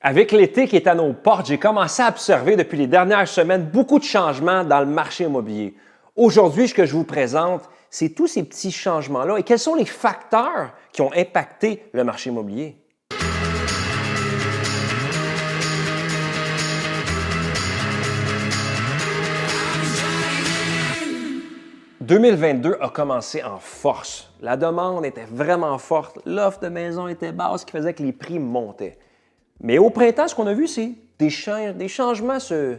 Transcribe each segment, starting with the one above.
Avec l'été qui est à nos portes, j'ai commencé à observer depuis les dernières semaines beaucoup de changements dans le marché immobilier. Aujourd'hui, ce que je vous présente, c'est tous ces petits changements-là et quels sont les facteurs qui ont impacté le marché immobilier. « 2022 a commencé en force. La demande était vraiment forte, l'offre de maisons était basse, ce qui faisait que les prix montaient. Mais au printemps, ce qu'on a vu, c'est des changements se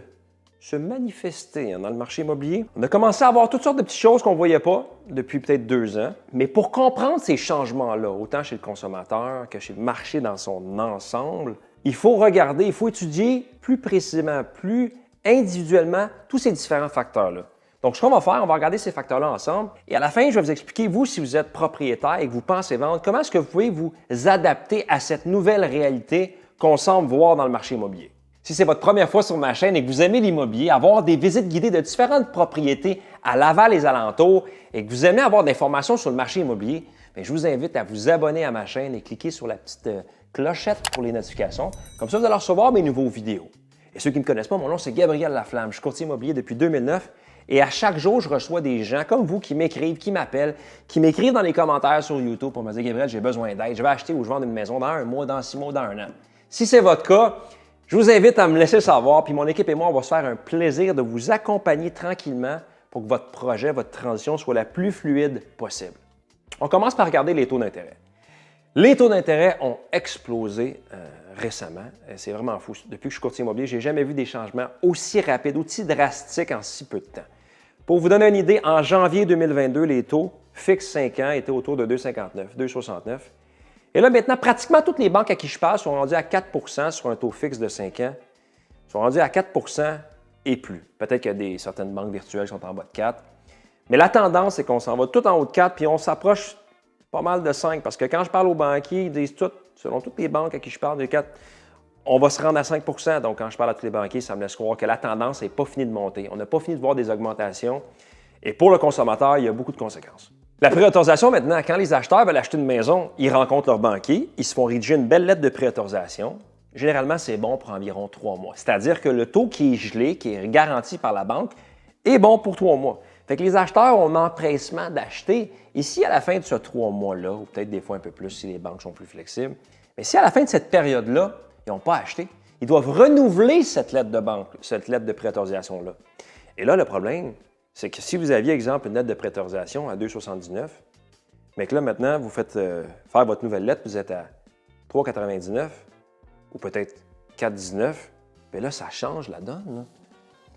manifester dans le marché immobilier. On a commencé à avoir toutes sortes de petites choses qu'on ne voyait pas depuis peut-être 2 ans. Mais pour comprendre ces changements-là, autant chez le consommateur que chez le marché dans son ensemble, il faut regarder, il faut étudier plus précisément, plus individuellement tous ces différents facteurs-là. Donc, ce qu'on va faire, on va regarder ces facteurs-là ensemble. Et à la fin, je vais vous expliquer, vous, si vous êtes propriétaire et que vous pensez vendre, comment est-ce que vous pouvez vous adapter à cette nouvelle réalité qu'on semble voir dans le marché immobilier. Si c'est votre première fois sur ma chaîne et que vous aimez l'immobilier, avoir des visites guidées de différentes propriétés à Laval et les alentours et que vous aimez avoir des informations sur le marché immobilier, bien, je vous invite à vous abonner à ma chaîne et cliquer sur la petite clochette pour les notifications. Comme ça, vous allez recevoir mes nouveaux vidéos. Et ceux qui ne me connaissent pas, mon nom, c'est Gabriel Laflamme. Je suis courtier immobilier depuis 2009 et à chaque jour, je reçois des gens comme vous qui m'écrivent, qui m'appellent, qui m'écrivent dans les commentaires sur YouTube pour me dire « Gabriel, j'ai besoin d'aide. Je vais acheter ou je vends une maison dans 1 mois, dans 6 mois, dans 1 an. » Si c'est votre cas, je vous invite à me laisser savoir, puis mon équipe et moi, on va se faire un plaisir de vous accompagner tranquillement pour que votre projet, votre transition soit la plus fluide possible. On commence par regarder les taux d'intérêt. Les taux d'intérêt ont explosé récemment. C'est vraiment fou. Depuis que je suis courtier immobilier, je n'ai jamais vu des changements aussi rapides, aussi drastiques en si peu de temps. Pour vous donner une idée, en janvier 2022, les taux fixes 5 ans étaient autour de 2,59, 2,69. Et là, maintenant, pratiquement toutes les banques à qui je parle sont rendues à 4 sur un taux fixe de 5 ans. Sont rendues à 4 et plus. Peut-être qu'il y a certaines banques virtuelles qui sont en bas de 4. Mais la tendance, c'est qu'on s'en va tout en haut de 4, puis on s'approche pas mal de 5. Parce que quand je parle aux banquiers, ils disent tout, selon toutes les banques à qui je parle, de 4, on va se rendre à 5 %. Donc, quand je parle à tous les banquiers, ça me laisse croire que la tendance n'est pas finie de monter. On n'a pas fini de voir des augmentations. Et pour le consommateur, il y a beaucoup de conséquences. La préautorisation, maintenant, quand les acheteurs veulent acheter une maison, ils rencontrent leur banquier, ils se font rédiger une belle lettre de préautorisation. Généralement, c'est bon pour environ 3 mois. C'est-à-dire que le taux qui est gelé, qui est garanti par la banque, est bon pour 3 mois. Fait que les acheteurs ont l'empressement d'acheter. Et si à la fin de ce 3 mois-là, ou peut-être des fois un peu plus si les banques sont plus flexibles, mais si à la fin de cette période-là, ils n'ont pas acheté, ils doivent renouveler cette lettre de banque, cette lettre de préautorisation-là. Et là, le problème, c'est que si vous aviez, exemple, une lettre de préautorisation à 2,79, mais que là, maintenant, vous faites faire votre nouvelle lettre, vous êtes à 3,99 ou peut-être 4,19, bien là, ça change la donne. Là.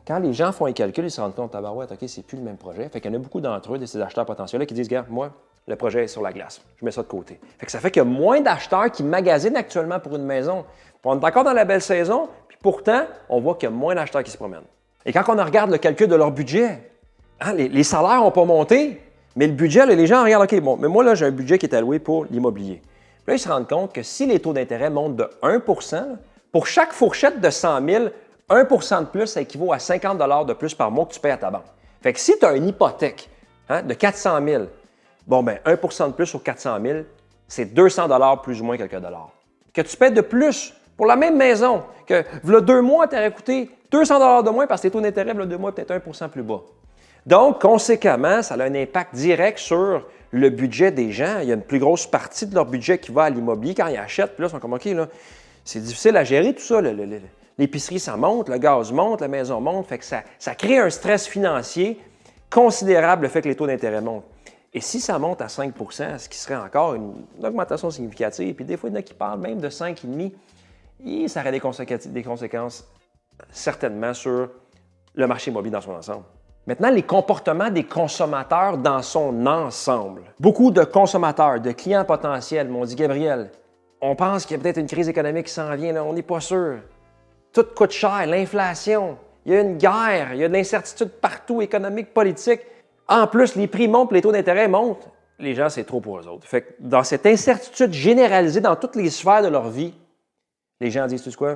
Quand les gens font les calculs, ils se rendent compte, tabarouette, OK, c'est plus le même projet. Fait qu'il y en a beaucoup d'entre eux, de ces acheteurs potentiels-là, qui disent, regarde, moi, le projet est sur la glace. Je mets ça de côté. Fait que ça fait qu'il y a moins d'acheteurs qui magasinent actuellement pour une maison. On est encore dans la belle saison, puis pourtant, on voit qu'il y a moins d'acheteurs qui se promènent. Et quand on regarde le calcul de leur budget, hein, les salaires n'ont pas monté, mais le budget, là, les gens regardent, OK, bon, mais moi, là, j'ai un budget qui est alloué pour l'immobilier. Là, ils se rendent compte que si les taux d'intérêt montent de 1 pour chaque fourchette de 100 000, 1 de plus, ça équivaut à 50 $ de plus par mois que tu payes à ta banque. Fait que si tu as une hypothèque de 400 000, bon, ben 1 de plus sur 400 000, c'est 200 $ plus ou moins quelques dollars. Que tu paies de plus pour la même maison, que v'là 2 mois, tu aurais coûté 200 $ de moins parce que tes taux d'intérêt, v'là 2 mois, peut-être 1 plus bas. Donc, conséquemment, ça a un impact direct sur le budget des gens. Il y a une plus grosse partie de leur budget qui va à l'immobilier quand ils achètent. Puis là, ils sont comme, OK, là, c'est difficile à gérer tout ça. L'épicerie, ça monte, le gaz monte, la maison monte. Fait que ça crée un stress financier considérable, le fait que les taux d'intérêt montent. Et si ça monte à 5 ce qui serait encore une augmentation significative, puis des fois, il y en a qui parlent même de 5,5 et ça aurait des conséquences certainement sur le marché immobilier dans son ensemble. Maintenant, les comportements des consommateurs dans son ensemble. Beaucoup de consommateurs, de clients potentiels m'ont dit « Gabriel, on pense qu'il y a peut-être une crise économique qui s'en vient, là, on n'est pas sûr. Tout coûte cher, l'inflation, il y a une guerre, il y a de l'incertitude partout, économique, politique. En plus, les prix montent, les taux d'intérêt montent. Les gens, c'est trop pour eux autres. » Fait que dans cette incertitude généralisée dans toutes les sphères de leur vie, les gens disent « Tu sais quoi?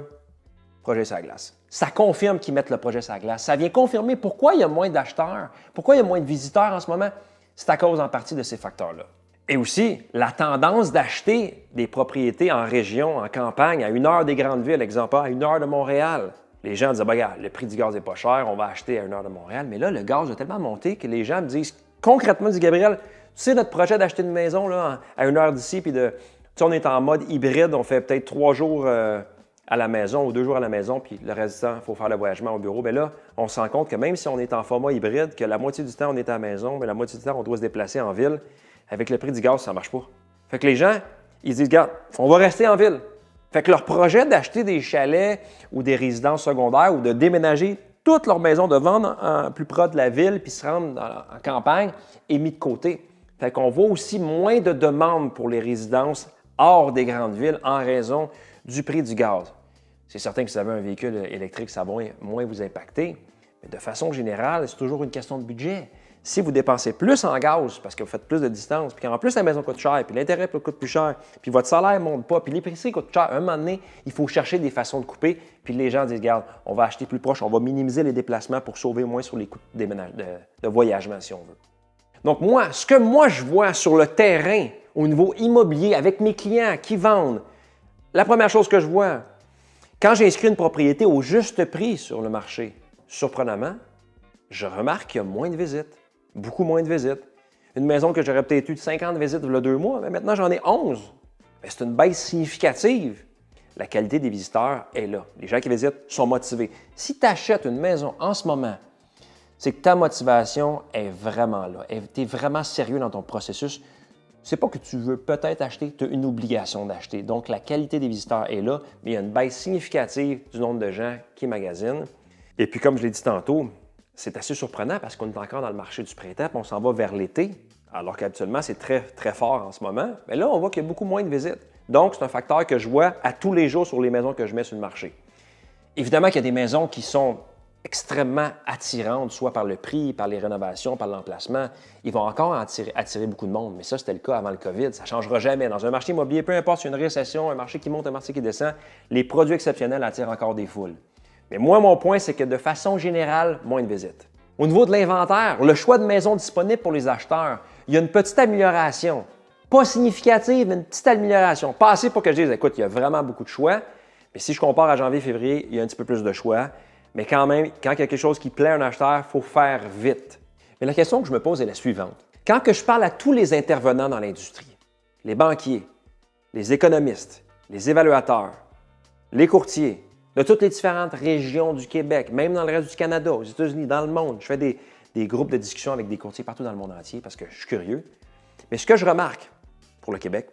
Projet sur la glace. » Ça confirme qu'ils mettent le projet sur la glace. Ça vient confirmer pourquoi il y a moins d'acheteurs, pourquoi il y a moins de visiteurs en ce moment. C'est à cause en partie de ces facteurs-là. Et aussi, la tendance d'acheter des propriétés en région, en campagne, à 1 heure des grandes villes, exemple, à 1 heure de Montréal. Les gens disaient, ben, regarde, le prix du gaz n'est pas cher, on va acheter à 1 heure de Montréal. Mais là, le gaz a tellement monté que les gens me disent, concrètement, dit Gabriel, tu sais, notre projet d'acheter une maison là, à 1 heure d'ici, puis tu sais, on est en mode hybride, on fait peut-être 3 jours à la maison ou 2 jours à la maison, puis le reste du temps, il faut faire le voyagement au bureau. Bien là, on se rend compte que même si on est en format hybride, que la moitié du temps, on est à la maison, mais la moitié du temps, on doit se déplacer en ville, avec le prix du gaz, ça ne marche pas. Fait que les gens, ils disent, regarde, on va rester en ville. Fait que leur projet d'acheter des chalets ou des résidences secondaires ou de déménager toute leur maison, de vendre plus près de la ville puis se rendre en campagne est mis de côté. Fait qu'on voit aussi moins de demandes pour les résidences hors des grandes villes en raison du prix du gaz. C'est certain que si vous avez un véhicule électrique, ça va moins vous impacter. Mais de façon générale, c'est toujours une question de budget. Si vous dépensez plus en gaz parce que vous faites plus de distance, puis qu'en plus la maison coûte cher, puis l'intérêt coûte plus cher, puis votre salaire ne monte pas, puis les prix coûtent cher, à un moment donné, il faut chercher des façons de couper, puis les gens disent, regarde, on va acheter plus proche, on va minimiser les déplacements pour sauver moins sur les coûts de voyagement, si on veut. Donc moi, ce que moi je vois sur le terrain, au niveau immobilier, avec mes clients qui vendent, la première chose que je vois, quand j'inscris une propriété au juste prix sur le marché, surprenamment, je remarque qu'il y a moins de visites. Beaucoup moins de visites. Une maison que j'aurais peut-être eu 50 visites il y a 2 mois, mais maintenant j'en ai 11. C'est une baisse significative. La qualité des visiteurs est là. Les gens qui visitent sont motivés. Si tu achètes une maison en ce moment, c'est que ta motivation est vraiment là. Tu es vraiment sérieux dans ton processus. C'est pas que tu veux peut-être acheter, tu as une obligation d'acheter. Donc, la qualité des visiteurs est là, mais il y a une baisse significative du nombre de gens qui magasinent. Et puis, comme je l'ai dit tantôt, c'est assez surprenant parce qu'on est encore dans le marché du printemps, puis on s'en va vers l'été, alors qu'habituellement, c'est très, très fort en ce moment. Mais là, on voit qu'il y a beaucoup moins de visites. Donc, c'est un facteur que je vois à tous les jours sur les maisons que je mets sur le marché. Évidemment qu'il y a des maisons qui sont extrêmement attirantes, soit par le prix, par les rénovations, par l'emplacement. Ils vont encore attirer beaucoup de monde, mais ça, c'était le cas avant le COVID. Ça ne changera jamais. Dans un marché immobilier, peu importe si y a une récession, un marché qui monte, un marché qui descend, les produits exceptionnels attirent encore des foules. Mais moi, mon point, c'est que de façon générale, moins de visites. Au niveau de l'inventaire, le choix de maisons disponibles pour les acheteurs, il y a une petite amélioration. Pas significative, mais une petite amélioration. Pas assez pour que je dise, écoute, il y a vraiment beaucoup de choix. Mais si je compare à janvier-février, il y a un petit peu plus de choix. Mais quand même, quand il y a quelque chose qui plaît à un acheteur, il faut faire vite. Mais la question que je me pose est la suivante. Quand que je parle à tous les intervenants dans l'industrie, les banquiers, les économistes, les évaluateurs, les courtiers, de toutes les différentes régions du Québec, même dans le reste du Canada, aux États-Unis, dans le monde. Je fais des groupes de discussion avec des courtiers partout dans le monde entier parce que je suis curieux. Mais ce que je remarque pour le Québec,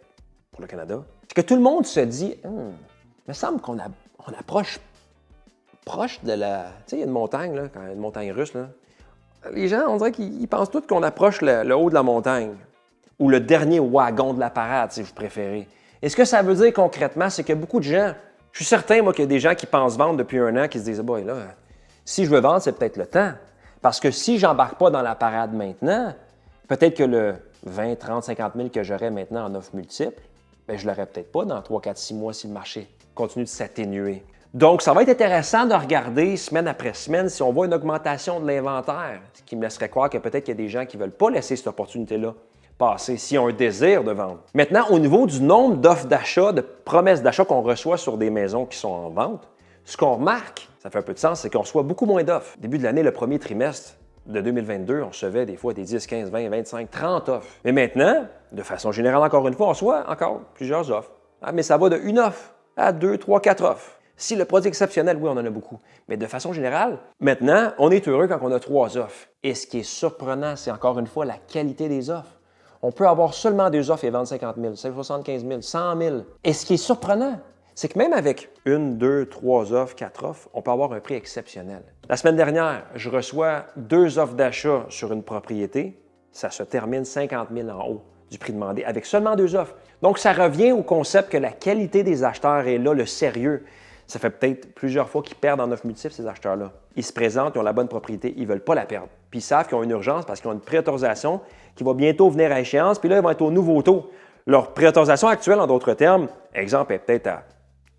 pour le Canada, c'est que tout le monde se dit il me semble qu'on approche proche de la... Tu sais, il y a une montagne, là, quand il y a une montagne russe. Là. Les gens, on dirait qu'ils pensent tous qu'on approche le haut de la montagne ou le dernier wagon de la parade, si vous préférez. Et ce que ça veut dire concrètement, c'est que beaucoup de gens... Je suis certain, moi, qu'il y a des gens qui pensent vendre depuis 1 an qui se disent « Boy, là, si je veux vendre, c'est peut-être le temps. » Parce que si je n'embarque pas dans la parade maintenant, peut-être que le 20, 30, 50 000 que j'aurais maintenant en offre multiple, bien, je ne l'aurais peut-être pas dans 3, 4, 6 mois si le marché continue de s'atténuer. Donc, ça va être intéressant de regarder semaine après semaine si on voit une augmentation de l'inventaire, ce qui me laisserait croire que peut-être qu'il y a des gens qui ne veulent pas laisser cette opportunité-là passer, s'ils ont un désir de vendre. Maintenant, au niveau du nombre d'offres d'achat, de promesses d'achat qu'on reçoit sur des maisons qui sont en vente, ce qu'on remarque, ça fait un peu de sens, c'est qu'on reçoit beaucoup moins d'offres. Début de l'année, le premier trimestre de 2022, on recevait des fois des 10, 15, 20, 25, 30 offres. Mais maintenant, de façon générale, encore une fois, on reçoit encore plusieurs offres. Mais ça va de 1 offre à 2, 3, 4 offres. Si le produit est exceptionnel, oui, on en a beaucoup. Mais de façon générale, maintenant, on est heureux quand on a 3 offres. Et ce qui est surprenant, c'est encore une fois la qualité des offres. On peut avoir seulement 2 offres et vendre 50 000, 75 000, 100 000. Et ce qui est surprenant, c'est que même avec 1, 2, 3 offres, 4 offres, on peut avoir un prix exceptionnel. La semaine dernière, je reçois 2 offres d'achat sur une propriété. Ça se termine 50 000 en haut du prix demandé avec seulement 2 offres. Donc, ça revient au concept que la qualité des acheteurs est là, le sérieux. Ça fait peut-être plusieurs fois qu'ils perdent en offre multiple, ces acheteurs-là. Ils se présentent, ils ont la bonne propriété, ils ne veulent pas la perdre. Puis ils savent qu'ils ont une urgence parce qu'ils ont une préautorisation qui va bientôt venir à échéance, puis là, ils vont être au nouveau taux. Leur préautorisation actuelle, en d'autres termes, exemple, est peut-être à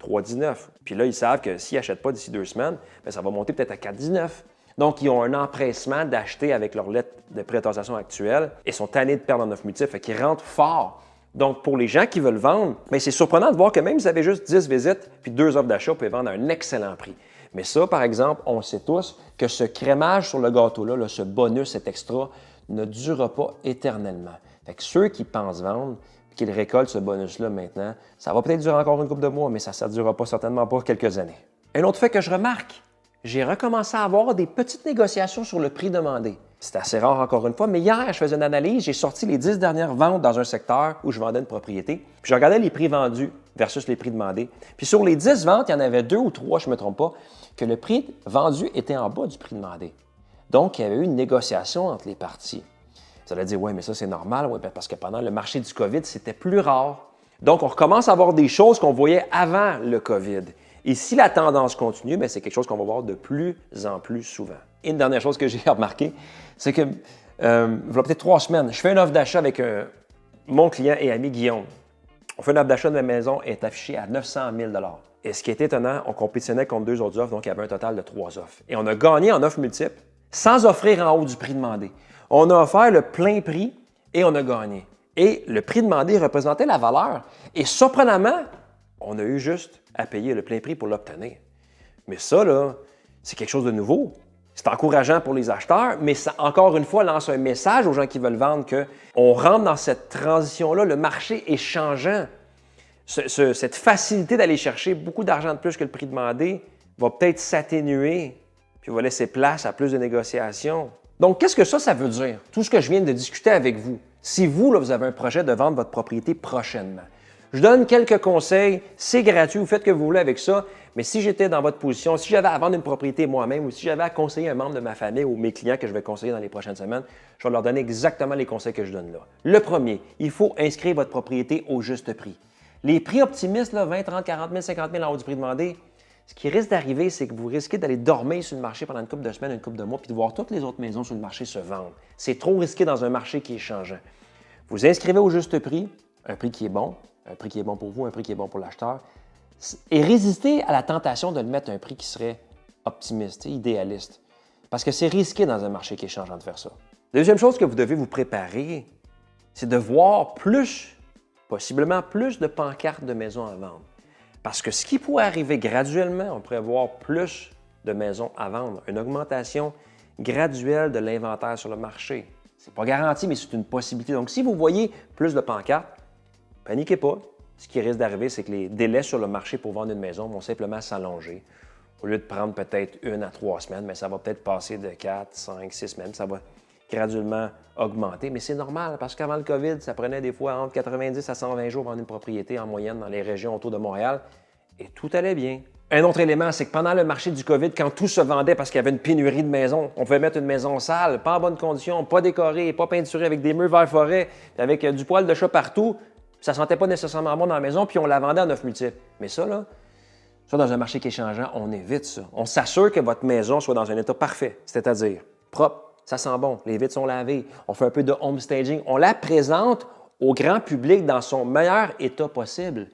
3,19. Puis là, ils savent que s'ils n'achètent pas d'ici 2 semaines, bien, ça va monter peut-être à 4,19. Donc, ils ont un empressement d'acheter avec leur lettre de pré-autorisation actuelle et sont tannés de perdre en offre multiple, fait qu'ils rentrent fort. Donc, pour les gens qui veulent vendre, bien, c'est surprenant de voir que même si vous avez juste 10 visites puis 2 offres d'achat, vous pouvez vendre à un excellent prix. Mais ça, par exemple, on sait tous que ce crémage sur le gâteau-là, là, ce bonus, cet extra, ne durera pas éternellement. Fait que ceux qui pensent vendre, qu'ils récoltent ce bonus-là maintenant, ça va peut-être durer encore une couple de mois, mais ça ne durera pas certainement pas quelques années. Un autre fait que je remarque, j'ai recommencé à avoir des petites négociations sur le prix demandé. C'est assez rare encore une fois, mais hier, je faisais une analyse, j'ai sorti les 10 dernières ventes dans un secteur où je vendais une propriété, puis je regardais les prix vendus versus les prix demandés. Puis sur les 10 ventes, il y en avait 2 ou 3, je ne me trompe pas, que le prix vendu était en bas du prix demandé. Donc, il y avait eu une négociation entre les parties. Vous allez dire, oui, mais ça, c'est normal, oui, parce que pendant le marché du COVID, c'était plus rare. Donc, on recommence à voir des choses qu'on voyait avant le COVID. Et si la tendance continue, bien, c'est quelque chose qu'on va voir de plus en plus souvent. Et une dernière chose que j'ai remarqué, c'est que, il y a peut-être 3 semaines, je fais une offre d'achat avec mon client et ami Guillaume. On fait une offre d'achat de ma maison, elle est affichée à 900 000 $. Et ce qui est étonnant, on compétitionnait contre 2 autres offres, donc il y avait un total de 3 offres. Et on a gagné en offre multiple sans offrir en haut du prix demandé. On a offert le plein prix et on a gagné. Et le prix demandé représentait la valeur. Et surprenamment, on a eu juste à payer le plein prix pour l'obtenir. Mais ça, là, c'est quelque chose de nouveau. C'est encourageant pour les acheteurs, mais ça, encore une fois, lance un message aux gens qui veulent vendre qu'on rentre dans cette transition-là. Le marché est changeant. Cette facilité d'aller chercher beaucoup d'argent de plus que le prix demandé va peut-être s'atténuer, puis va laisser place à plus de négociations. Donc, qu'est-ce que ça veut dire? Tout ce que je viens de discuter avec vous. Si vous, là, vous avez un projet de vendre votre propriété prochainement, je donne quelques conseils, c'est gratuit, vous faites ce que vous voulez avec ça, mais si j'étais dans votre position, si j'avais à vendre une propriété moi-même ou si j'avais à conseiller un membre de ma famille ou mes clients que je vais conseiller dans les prochaines semaines, je vais leur donner exactement les conseils que je donne là. Le premier, il faut inscrire votre propriété au juste prix. Les prix optimistes, là, 20, 30, 40 000, 50 000 en haut du prix demandé, ce qui risque d'arriver, c'est que vous risquez d'aller dormir sur le marché pendant une couple de semaines, une couple de mois, puis de voir toutes les autres maisons sur le marché se vendre. C'est trop risqué dans un marché qui est changeant. Vous inscrivez au juste prix, un prix qui est bon pour vous, un prix qui est bon pour l'acheteur, et résistez à la tentation de le mettre à un prix qui serait optimiste, idéaliste. Parce que c'est risqué dans un marché qui est changeant de faire ça. Deuxième chose que vous devez vous préparer, c'est de voir possiblement plus de pancartes de maisons à vendre. Parce que ce qui pourrait arriver graduellement, on pourrait voir plus de maisons à vendre, une augmentation graduelle de l'inventaire sur le marché. Ce n'est pas garanti, mais c'est une possibilité. Donc, si vous voyez plus de pancartes, paniquez pas. Ce qui risque d'arriver, c'est que les délais sur le marché pour vendre une maison vont simplement s'allonger. Au lieu de prendre peut-être 1 à 3 semaines, mais ça va peut-être passer de 4, 5, 6 semaines. Ça va graduellement augmenter. Mais c'est normal parce qu'avant le COVID, ça prenait des fois entre 90 à 120 jours vendre une propriété en moyenne dans les régions autour de Montréal et tout allait bien. Un autre élément, c'est que pendant le marché du COVID, quand tout se vendait parce qu'il y avait une pénurie de maisons, on pouvait mettre une maison sale, pas en bonne condition, pas décorée, pas peinturée avec des murs vert forêt, avec du poil de chat partout, ça ne sentait pas nécessairement bon dans la maison, puis on la vendait en offre multiple. Mais ça, dans un marché qui est changeant, on évite ça. On s'assure que votre maison soit dans un état parfait, c'est-à-dire propre, ça sent bon, les vitres sont lavées, on fait un peu de home staging, on la présente au grand public dans son meilleur état possible.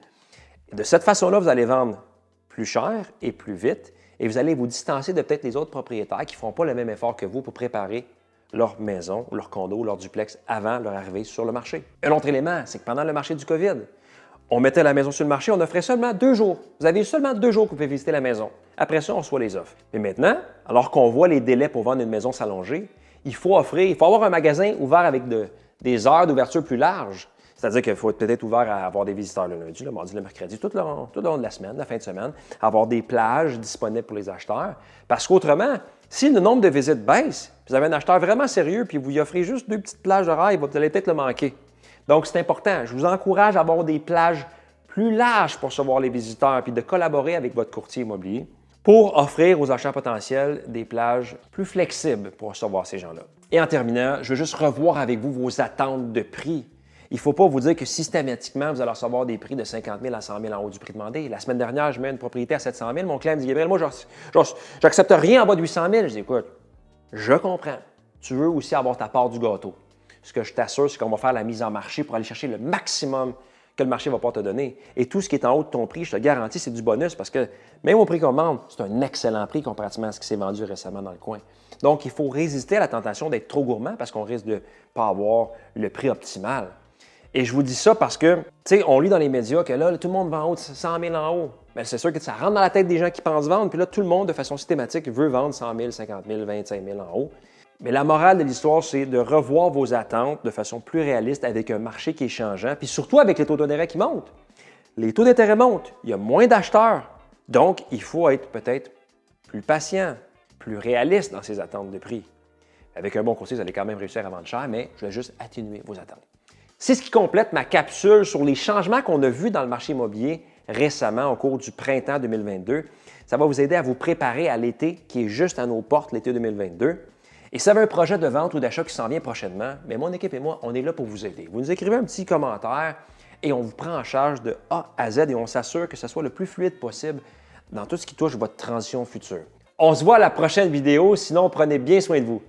Et de cette façon-là, vous allez vendre plus cher et plus vite, et vous allez vous distancer de peut-être les autres propriétaires qui ne feront pas le même effort que vous pour préparer leur maison, leur condo, leur duplex avant leur arrivée sur le marché. Un autre élément, c'est que pendant le marché du COVID, on mettait la maison sur le marché, on offrait seulement 2 jours. Vous avez seulement 2 jours que vous pouvez visiter la maison. Après ça, on reçoit les offres. Mais maintenant, alors qu'on voit les délais pour vendre une maison s'allonger, il faut avoir un magasin ouvert avec des heures d'ouverture plus larges. C'est-à-dire qu'il faut être peut-être ouvert à avoir des visiteurs le lundi, le mardi, le mercredi, tout le long de la semaine, la fin de semaine, avoir des plages disponibles pour les acheteurs. Parce qu'autrement, si le nombre de visites baisse, vous avez un acheteur vraiment sérieux, puis vous y offrez juste 2 petites plages d'horaire, vous allez peut-être le manquer. Donc, c'est important. Je vous encourage à avoir des plages plus larges pour recevoir les visiteurs, puis de collaborer avec votre courtier immobilier pour offrir aux acheteurs potentiels des plages plus flexibles pour recevoir ces gens-là. Et en terminant, je veux juste revoir avec vous vos attentes de prix. Il ne faut pas vous dire que systématiquement, vous allez recevoir des prix de 50 000 à 100 000 en haut du prix demandé. La semaine dernière, je mets une propriété à 700 000. Mon client me dit, Gabriel, moi, j'accepte rien en bas de 800 000. Je dis, écoute, je comprends. Tu veux aussi avoir ta part du gâteau. Ce que je t'assure, c'est qu'on va faire la mise en marché pour aller chercher le maximum que le marché va pas te donner. Et tout ce qui est en haut de ton prix, je te garantis, c'est du bonus parce que même au prix qu'on vend, c'est un excellent prix comparativement à ce qui s'est vendu récemment dans le coin. Donc, il faut résister à la tentation d'être trop gourmand parce qu'on risque de ne pas avoir le prix optimal. Et je vous dis ça parce que, tu sais, on lit dans les médias que là, tout le monde vend en haut de 100 000 en haut. Bien, c'est sûr que ça rentre dans la tête des gens qui pensent vendre, puis là, tout le monde, de façon systématique, veut vendre 100 000, 50 000, 25 000 en haut. Mais la morale de l'histoire, c'est de revoir vos attentes de façon plus réaliste avec un marché qui est changeant, puis surtout avec les taux d'intérêt qui montent. Les taux d'intérêt montent, il y a moins d'acheteurs. Donc, il faut être peut-être plus patient, plus réaliste dans ses attentes de prix. Avec un bon conseil, vous allez quand même réussir à vendre cher, mais je vais juste atténuer vos attentes. C'est ce qui complète ma capsule sur les changements qu'on a vus dans le marché immobilier récemment au cours du printemps 2022. Ça va vous aider à vous préparer à l'été qui est juste à nos portes, l'été 2022. Et si vous avez un projet de vente ou d'achat qui s'en vient prochainement, bien, mon équipe et moi, on est là pour vous aider. Vous nous écrivez un petit commentaire et on vous prend en charge de A à Z et on s'assure que ce soit le plus fluide possible dans tout ce qui touche votre transition future. On se voit à la prochaine vidéo, sinon prenez bien soin de vous.